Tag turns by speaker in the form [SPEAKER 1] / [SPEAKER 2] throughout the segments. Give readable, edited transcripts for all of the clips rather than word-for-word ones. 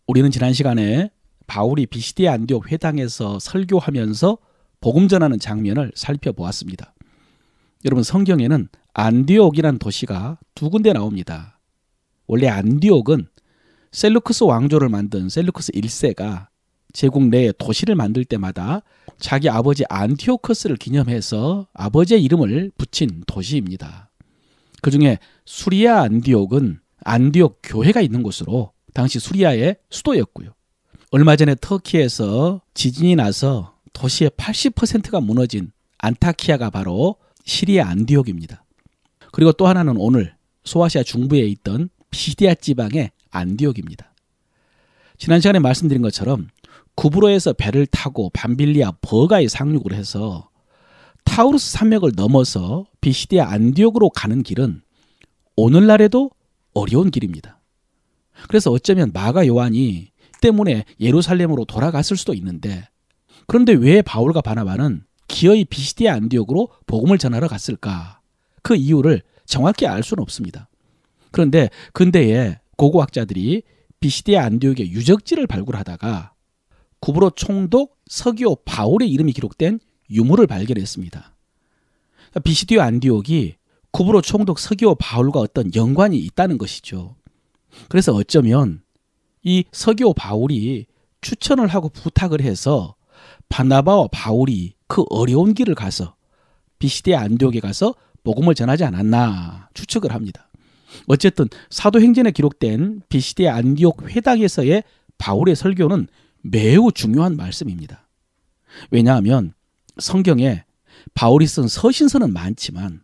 [SPEAKER 1] 우리는 지난 시간에 바울이 비시디아 안디옥 회당에서 설교하면서 복음 전하는 장면을 살펴보았습니다. 여러분, 성경에는 안디옥이라는 도시가 두 군데 나옵니다. 원래 안디옥은 셀루크스 왕조를 만든 셀루크스 1세가 제국 내에 도시를 만들 때마다 자기 아버지 안티오커스를 기념해서 아버지의 이름을 붙인 도시입니다. 그중에 수리아 안디옥은 안디옥 교회가 있는 곳으로 당시 수리아의 수도였고요. 얼마 전에 터키에서 지진이 나서 도시의 80%가 무너진 안타키아가 바로 시리아 안디옥입니다. 그리고 또 하나는 오늘 소아시아 중부에 있던 비시디아 지방의 안디옥입니다. 지난 시간에 말씀드린 것처럼 구브로에서 배를 타고 밤빌리아 버가에 상륙을 해서 타우루스 산맥을 넘어서 비시디아 안디옥으로 가는 길은 오늘날에도 어려운 길입니다. 그래서 어쩌면 마가 요한이 때문에 예루살렘으로 돌아갔을 수도 있는데, 그런데 왜 바울과 바나바는 기어이 비시디아 안디옥으로 복음을 전하러 갔을까? 그 이유를 정확히 알 수는 없습니다. 그런데 근대에 고고학자들이 비시디아 안디옥의 유적지를 발굴하다가 구브로 총독 서기오 바울의 이름이 기록된 유물을 발견했습니다. 비시디아 안디옥이 구브로 총독 서기오 바울과 어떤 연관이 있다는 것이죠. 그래서 어쩌면 이 서기오 바울이 추천을 하고 부탁을 해서 바나바와 바울이 그 어려운 길을 가서 비시디아 안디옥에 가서 복음을 전하지 않았나 추측을 합니다. 어쨌든 사도행전에 기록된 비시디아 안디옥 회당에서의 바울의 설교는 매우 중요한 말씀입니다. 왜냐하면 성경에 바울이 쓴 서신서는 많지만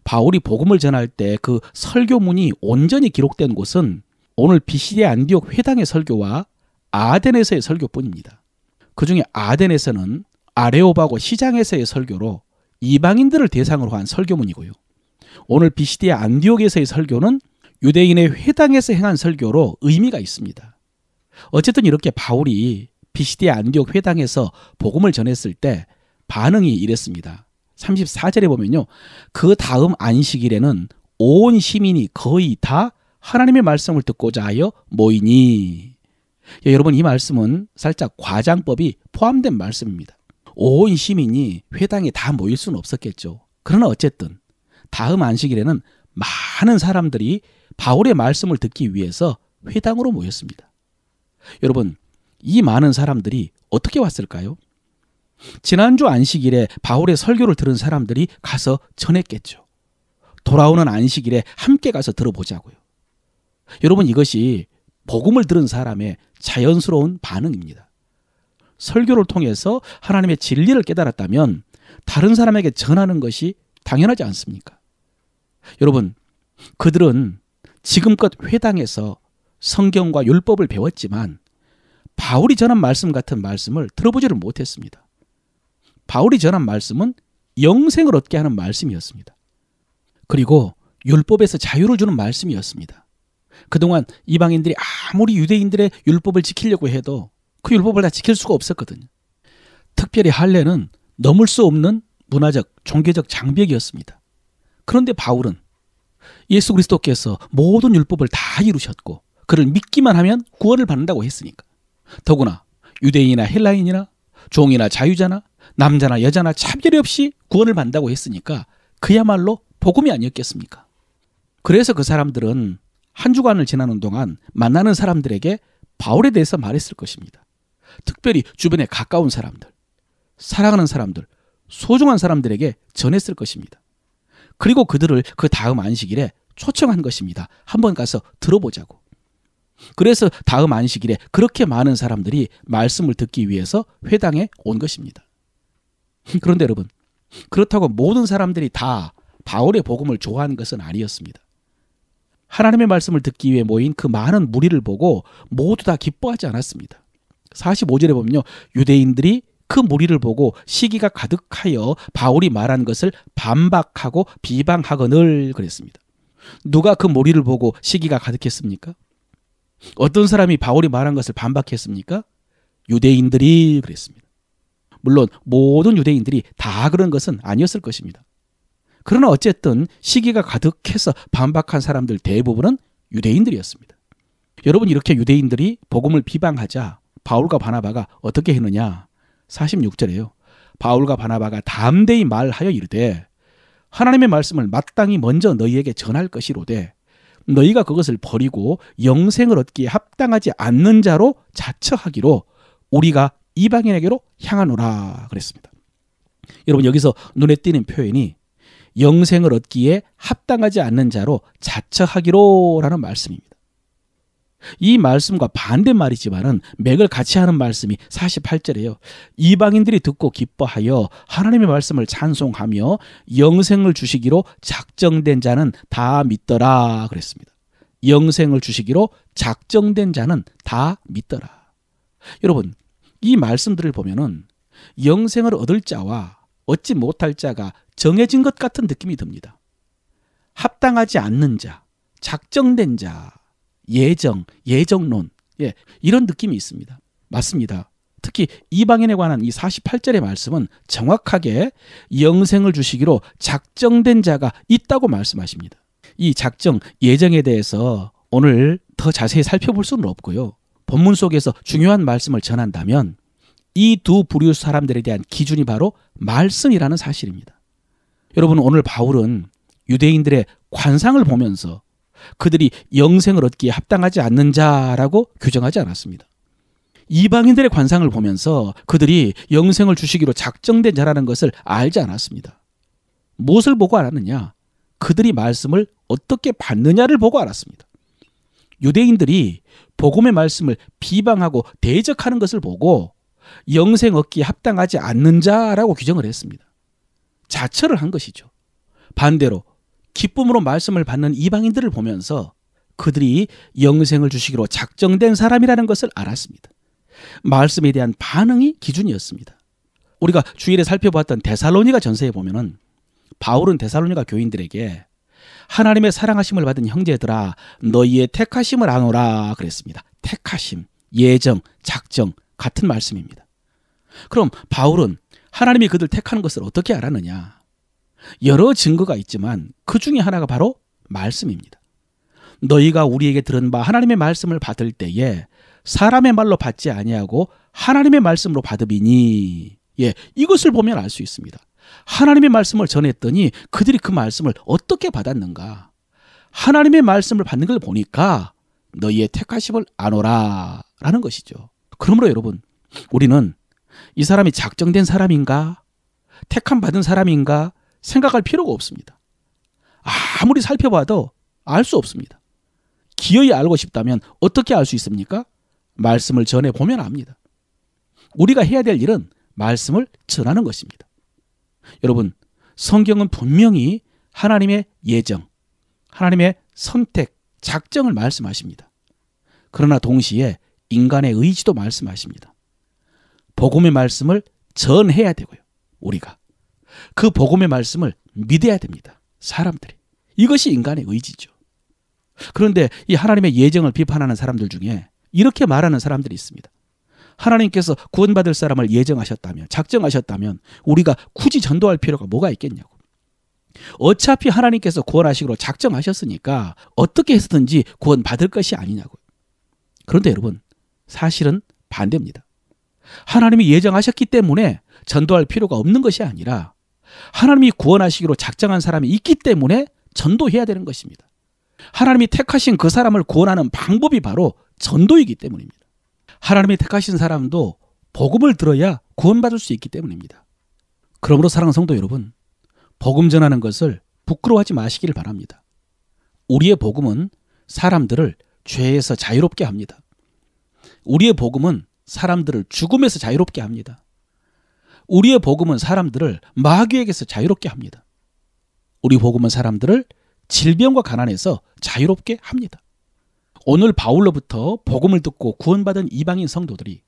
[SPEAKER 1] 바울이 복음을 전할 때 그 설교문이 온전히 기록된 곳은 오늘 비시디아 안디옥 회당의 설교와 아덴에서의 설교뿐입니다. 그중에 아덴에서는 아레오바고 시장에서의 설교로 이방인들을 대상으로 한 설교문이고요. 오늘 비시디아 안디옥에서의 설교는 유대인의 회당에서 행한 설교로 의미가 있습니다. 어쨌든 이렇게 바울이 비시디아 안디옥 회당에서 복음을 전했을 때 반응이 이랬습니다. 34절에 보면요, 그 다음 안식일에는 온 시민이 거의 다 하나님의 말씀을 듣고자 하여 모이니. 여러분, 이 말씀은 살짝 과장법이 포함된 말씀입니다. 온 시민이 회당에 다 모일 수는 없었겠죠. 그러나 어쨌든 다음 안식일에는 많은 사람들이 바울의 말씀을 듣기 위해서 회당으로 모였습니다. 여러분, 이 많은 사람들이 어떻게 왔을까요? 지난주 안식일에 바울의 설교를 들은 사람들이 가서 전했겠죠. 돌아오는 안식일에 함께 가서 들어보자고요. 여러분, 이것이 복음을 들은 사람의 자연스러운 반응입니다. 설교를 통해서 하나님의 진리를 깨달았다면 다른 사람에게 전하는 것이 당연하지 않습니까? 여러분, 그들은 지금껏 회당에서 성경과 율법을 배웠지만 바울이 전한 말씀 같은 말씀을 들어보지를 못했습니다. 바울이 전한 말씀은 영생을 얻게 하는 말씀이었습니다. 그리고 율법에서 자유를 주는 말씀이었습니다. 그동안 이방인들이 아무리 유대인들의 율법을 지키려고 해도 그 율법을 다 지킬 수가 없었거든요. 특별히 할례는 넘을 수 없는 문화적, 종교적 장벽이었습니다. 그런데 바울은 예수 그리스도께서 모든 율법을 다 이루셨고 그를 믿기만 하면 구원을 받는다고 했으니까, 더구나 유대인이나 헬라인이나 종이나 자유자나 남자나 여자나 차별이 없이 구원을 받는다고 했으니까 그야말로 복음이 아니었겠습니까? 그래서 그 사람들은 한 주간을 지나는 동안 만나는 사람들에게 바울에 대해서 말했을 것입니다. 특별히 주변에 가까운 사람들, 사랑하는 사람들, 소중한 사람들에게 전했을 것입니다. 그리고 그들을 그 다음 안식일에 초청한 것입니다. 한번 가서 들어보자고. 그래서 다음 안식일에 그렇게 많은 사람들이 말씀을 듣기 위해서 회당에 온 것입니다. 그런데 여러분, 그렇다고 모든 사람들이 다 바울의 복음을 좋아하는 것은 아니었습니다. 하나님의 말씀을 듣기 위해 모인 그 많은 무리를 보고 모두 다 기뻐하지 않았습니다. 45절에 보면요, 유대인들이 그 무리를 보고 시기가 가득하여 바울이 말한 것을 반박하고 비방하거늘 그랬습니다. 누가 그 무리를 보고 시기가 가득했습니까? 어떤 사람이 바울이 말한 것을 반박했습니까? 유대인들이 그랬습니다. 물론 모든 유대인들이 다 그런 것은 아니었을 것입니다. 그러나 어쨌든 시기가 가득해서 반박한 사람들 대부분은 유대인들이었습니다. 여러분, 이렇게 유대인들이 복음을 비방하자 바울과 바나바가 어떻게 했느냐? 46절에요. 바울과 바나바가 담대히 말하여 이르되 하나님의 말씀을 마땅히 먼저 너희에게 전할 것이로되 너희가 그것을 버리고 영생을 얻기에 합당하지 않는 자로 자처하기로 우리가 이방인에게로 향하노라 그랬습니다. 여러분, 여기서 눈에 띄는 표현이 영생을 얻기에 합당하지 않는 자로 자처하기로라는 말씀입니다. 이 말씀과 반대말이지만은 맥을 같이 하는 말씀이 48절이에요. 이방인들이 듣고 기뻐하여 하나님의 말씀을 찬송하며 영생을 주시기로 작정된 자는 다 믿더라 그랬습니다. 영생을 주시기로 작정된 자는 다 믿더라. 여러분, 이 말씀들을 보면은 영생을 얻을 자와 얻지 못할 자가 정해진 것 같은 느낌이 듭니다. 합당하지 않는 자, 작정된 자, 예정론, 이런 느낌이 있습니다. 맞습니다. 특히 이방인에 관한 이 48절의 말씀은 정확하게 영생을 주시기로 작정된 자가 있다고 말씀하십니다. 이 작정, 예정에 대해서 오늘 더 자세히 살펴볼 수는 없고요. 본문 속에서 중요한 말씀을 전한다면 이 두 부류 사람들에 대한 기준이 바로 말씀이라는 사실입니다. 여러분, 오늘 바울은 유대인들의 관상을 보면서 그들이 영생을 얻기에 합당하지 않는 자라고 규정하지 않았습니다. 이방인들의 관상을 보면서 그들이 영생을 주시기로 작정된 자라는 것을 알지 않았습니다. 무엇을 보고 알았느냐? 그들이 말씀을 어떻게 받느냐를 보고 알았습니다. 유대인들이 복음의 말씀을 비방하고 대적하는 것을 보고 영생 얻기에 합당하지 않는 자라고 규정을 했습니다. 자처를 한 것이죠. 반대로 기쁨으로 말씀을 받는 이방인들을 보면서 그들이 영생을 주시기로 작정된 사람이라는 것을 알았습니다. 말씀에 대한 반응이 기준이었습니다. 우리가 주일에 살펴보았던 데살로니가 전서에 보면은 바울은 데살로니가 교인들에게 하나님의 사랑하심을 받은 형제들아 너희의 택하심을 아노라 그랬습니다. 택하심, 예정, 작정 같은 말씀입니다. 그럼 바울은 하나님이 그들 택하는 것을 어떻게 알았느냐? 여러 증거가 있지만 그 중에 하나가 바로 말씀입니다. 너희가 우리에게 들은 바 하나님의 말씀을 받을 때에 사람의 말로 받지 아니하고 하나님의 말씀으로 받으리니, 이것을 보면 알 수 있습니다. 하나님의 말씀을 전했더니 그들이 그 말씀을 어떻게 받았는가? 하나님의 말씀을 받는 걸 보니까 너희의 택하심을 아노라 라는 것이죠. 그러므로 여러분, 우리는 이 사람이 작정된 사람인가? 택함 받은 사람인가? 생각할 필요가 없습니다. 아무리 살펴봐도 알 수 없습니다. 기어이 알고 싶다면 어떻게 알 수 있습니까? 말씀을 전해보면 압니다. 우리가 해야 될 일은 말씀을 전하는 것입니다. 여러분, 성경은 분명히 하나님의 예정, 하나님의 선택, 작정을 말씀하십니다. 그러나 동시에 인간의 의지도 말씀하십니다. 복음의 말씀을 전해야 되고요. 우리가 그 복음의 말씀을 믿어야 됩니다. 사람들이. 이것이 인간의 의지죠. 그런데 이 하나님의 예정을 비판하는 사람들 중에 이렇게 말하는 사람들이 있습니다. 하나님께서 구원받을 사람을 예정하셨다면, 작정하셨다면 우리가 굳이 전도할 필요가 뭐가 있겠냐고. 어차피 하나님께서 구원하시기로 작정하셨으니까 어떻게 해서든지 구원받을 것이 아니냐고. 그런데 여러분, 사실은 반대입니다. 하나님이 예정하셨기 때문에 전도할 필요가 없는 것이 아니라 하나님이 구원하시기로 작정한 사람이 있기 때문에 전도해야 되는 것입니다. 하나님이 택하신 그 사람을 구원하는 방법이 바로 전도이기 때문입니다. 하나님이 택하신 사람도 복음을 들어야 구원받을 수 있기 때문입니다. 그러므로 사랑하는 성도 여러분, 복음 전하는 것을 부끄러워하지 마시기를 바랍니다. 우리의 복음은 사람들을 죄에서 자유롭게 합니다. 우리의 복음은 사람들을 죽음에서 자유롭게 합니다. 우리의 복음은 사람들을 마귀에게서 자유롭게 합니다. 우리 복음은 사람들을 질병과 가난에서 자유롭게 합니다. 오늘 바울로부터 복음을 듣고 구원받은 이방인 성도들이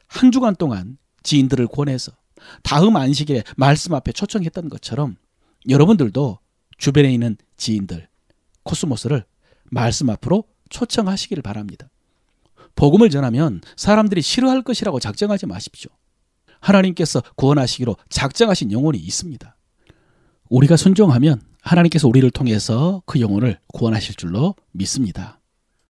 [SPEAKER 1] 한 주간 동안 지인들을 권해서 다음 안식일에 말씀 앞에 초청했던 것처럼 여러분들도 주변에 있는 지인들, 코스모스를 말씀 앞으로 초청하시기를 바랍니다. 복음을 전하면 사람들이 싫어할 것이라고 작정하지 마십시오. 하나님께서 구원하시기로 작정하신 영혼이 있습니다. 우리가 순종하면 하나님께서 우리를 통해서 그 영혼을 구원하실 줄로 믿습니다.